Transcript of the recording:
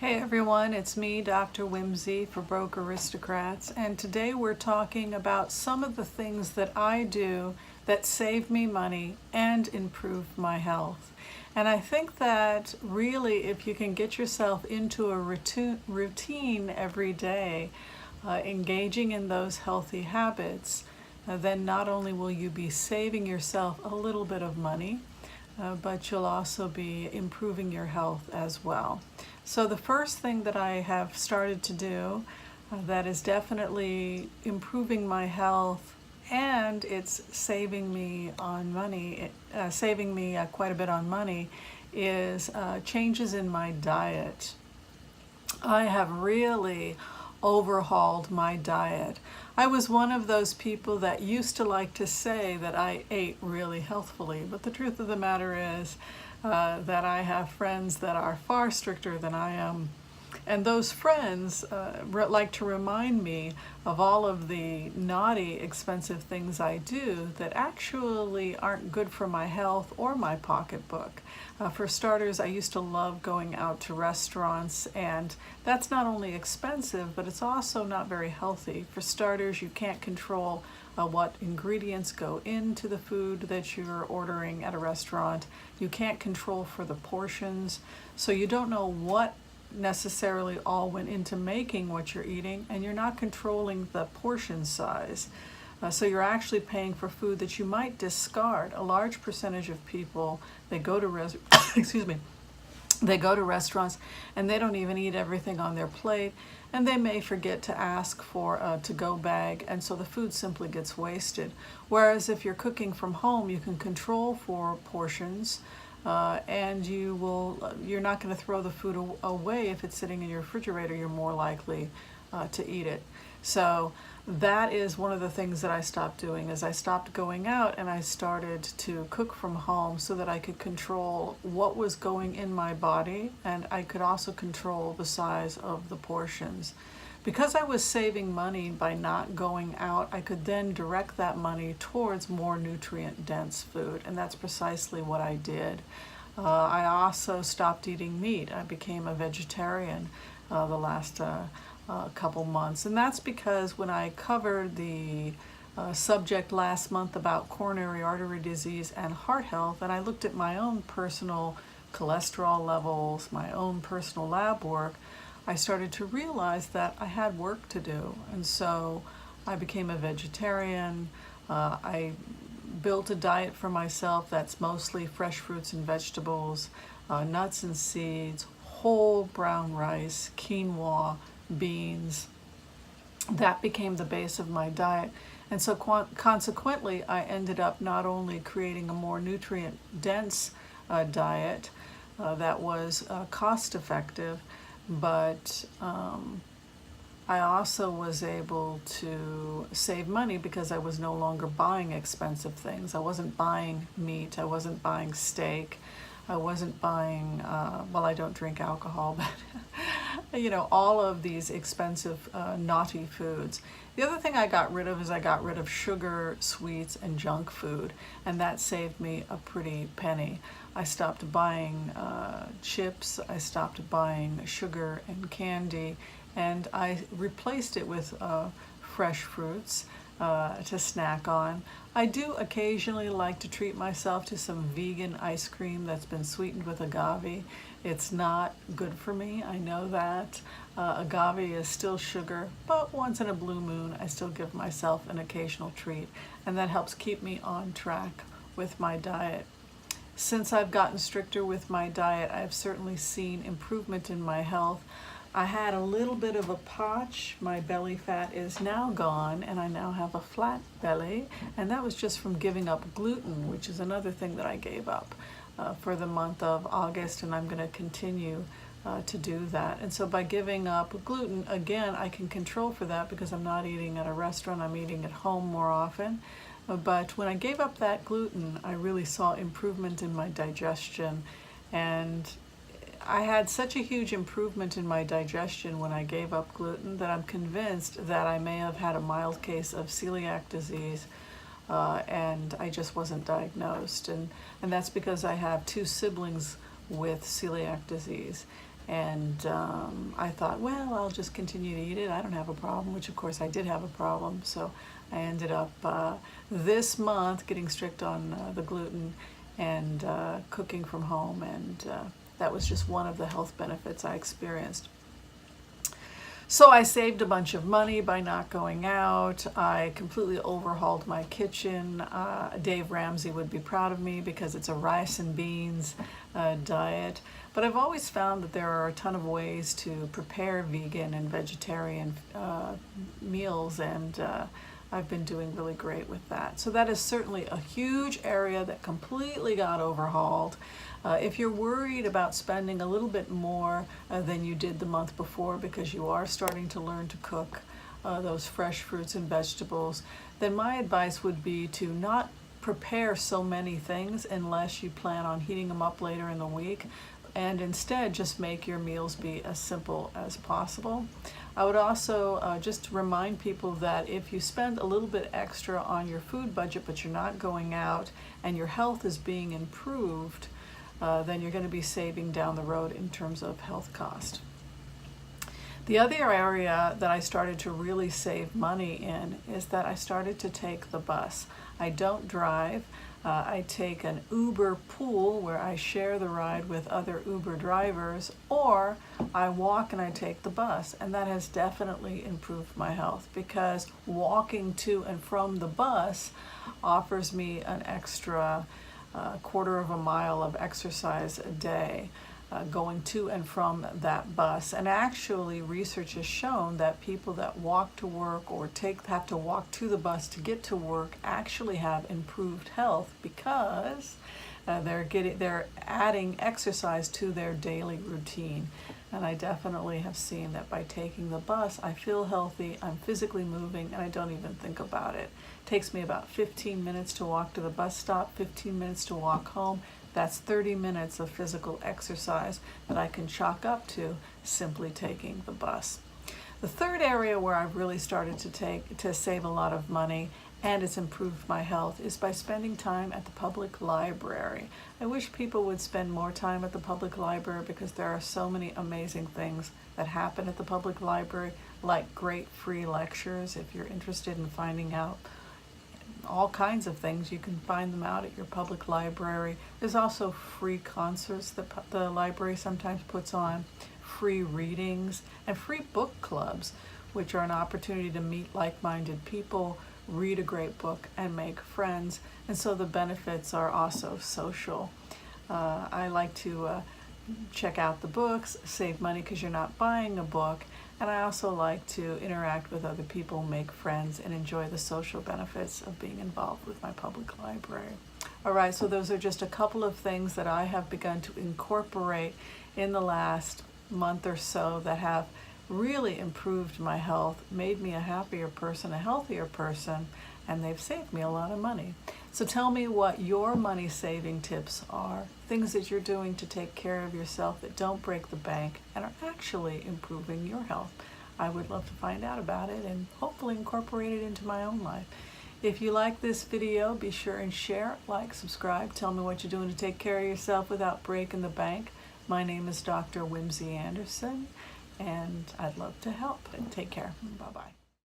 Hey everyone, it's me, Dr. Whimsy for Broke Aristocrats, and today we're talking about some of the things that I do that save me money and improve my health. And I think that really, if you can get yourself into a routine every day, engaging in those healthy habits, then not only will you be saving yourself a little bit of money, but you'll also be improving your health as well. So the first thing that I have started to do that is definitely improving my health, and it's saving me on money, saving me quite a bit on money, is changes in my diet. I have really overhauled my diet. I was one of those people that used to like to say that I ate really healthfully, but the truth of the matter is that I have friends that are far stricter than I am. And those friends like to remind me of all of the naughty, expensive things I do that actually aren't good for my health or my pocketbook. For starters, I used to love going out to restaurants, and that's not only expensive, but it's also not very healthy. For starters, you can't control what ingredients go into the food that you're ordering at a restaurant. You can't control for the portions, so you don't know what necessarily all went into making what you're eating, and you're not controlling the portion size. So you're actually paying for food that you might discard. A large percentage of people, they go to excuse me, they go to restaurants and they don't even eat everything on their plate, and they may forget to ask for a to-go bag, and so the food simply gets wasted. Whereas if you're cooking from home, you can control for portions, and you're not going to throw the food away. If it's sitting in your refrigerator, you're more likely to eat it. So that is one of the things that I stopped doing, is I stopped going out and I started to cook from home so that I could control what was going in my body, and I could also control the size of the portions. Because I was saving money by not going out, I could then direct that money towards more nutrient-dense food, and that's precisely what I did. I also stopped eating meat. I became a vegetarian the last couple months, and that's because when I covered the subject last month about coronary artery disease and heart health, and I looked at my own personal cholesterol levels, my own personal lab work, I started to realize that I had work to do, and so I became a vegetarian. I built a diet for myself that's mostly fresh fruits and vegetables, nuts and seeds, whole brown rice, quinoa, beans. That became the base of my diet, and so consequently I ended up not only creating a more nutrient-dense diet that was cost effective, but I also was able to save money because I was no longer buying expensive things. I wasn't buying meat, I wasn't buying steak, I wasn't buying, well, I don't drink alcohol, but all of these expensive, naughty foods. The other thing I got rid of is I got rid of sugar, sweets, and junk food, and that saved me a pretty penny. I stopped buying chips, I stopped buying sugar and candy, and I replaced it with fresh fruits to snack on. I do occasionally like to treat myself to some vegan ice cream that's been sweetened with agave. It's not good for me, I know that. Agave is still sugar, but once in a blue moon I still give myself an occasional treat, and that helps keep me on track with my diet. Since I've gotten stricter with my diet, I've certainly seen improvement in my health. I had a little bit of a potch. My belly fat is now gone, and I now have a flat belly, and that was just from giving up gluten, which is another thing that I gave up for the month of August, and I'm going to continue to do that. And so by giving up gluten, again, I can control for that because I'm not eating at a restaurant, I'm eating at home more often. But when I gave up that gluten, I really saw improvement in my digestion, and I had such a huge improvement in my digestion when I gave up gluten that I'm convinced that I may have had a mild case of celiac disease, and I just wasn't diagnosed. And that's because I have two siblings with celiac disease. And I thought, well, I'll just continue to eat it. I don't have a problem, which of course I did have a problem. So I ended up this month getting strict on the gluten and cooking from home. And that was just one of the health benefits I experienced. So I saved a bunch of money by not going out. I completely overhauled my kitchen. Dave Ramsey would be proud of me because it's a rice and beans diet. But I've always found that there are a ton of ways to prepare vegan and vegetarian meals, and I've been doing really great with that. So that is certainly a huge area that completely got overhauled. If you're worried about spending a little bit more than you did the month before because you are starting to learn to cook those fresh fruits and vegetables, then my advice would be to not prepare so many things unless you plan on heating them up later in the week, and instead just make your meals be as simple as possible. I would also just remind people that if you spend a little bit extra on your food budget but you're not going out and your health is being improved, then you're going to be saving down the road in terms of health cost. The other area that I started to really save money in is that I started to take the bus. I don't drive. I take an Uber pool where I share the ride with other Uber drivers, or I walk and I take the bus. And that has definitely improved my health because walking to and from the bus offers me an extra quarter of a mile of exercise a day going to and from that bus. And actually research has shown that people that walk to work or have to walk to the bus to get to work actually have improved health because they're adding exercise to their daily routine. And I definitely have seen that by taking the bus, I feel healthy, I'm physically moving, and I don't even think about it. It takes me about 15 minutes to walk to the bus stop, 15 minutes to walk home. That's 30 minutes of physical exercise that I can chalk up to simply taking the bus. The third area where I've really started to save a lot of money, and it's improved my health, is by spending time at the public library. I wish people would spend more time at the public library because there are so many amazing things that happen at the public library, like great free lectures. If you're interested in finding out all kinds of things, you can find them out at your public library. There's also free concerts that the library sometimes puts on, free readings, and free book clubs, which are an opportunity to meet like-minded people, read a great book, and make friends. And so the benefits are also social. I like to check out the books, save money because you're not buying a book, and I also like to interact with other people, make friends, and enjoy the social benefits of being involved with my public library. All right, so those are just a couple of things that I have begun to incorporate in the last month or so that have really improved my health, made me a happier person, a healthier person, and they've saved me a lot of money. So tell me what your money saving tips are, things that you're doing to take care of yourself that don't break the bank and are actually improving your health. I would love to find out about it and hopefully incorporate it into my own life. If you like this video, be sure and share, like, subscribe, tell me what you're doing to take care of yourself without breaking the bank. My name is Dr. Whimsy Anderson, and I'd love to help. And take care. Bye-bye.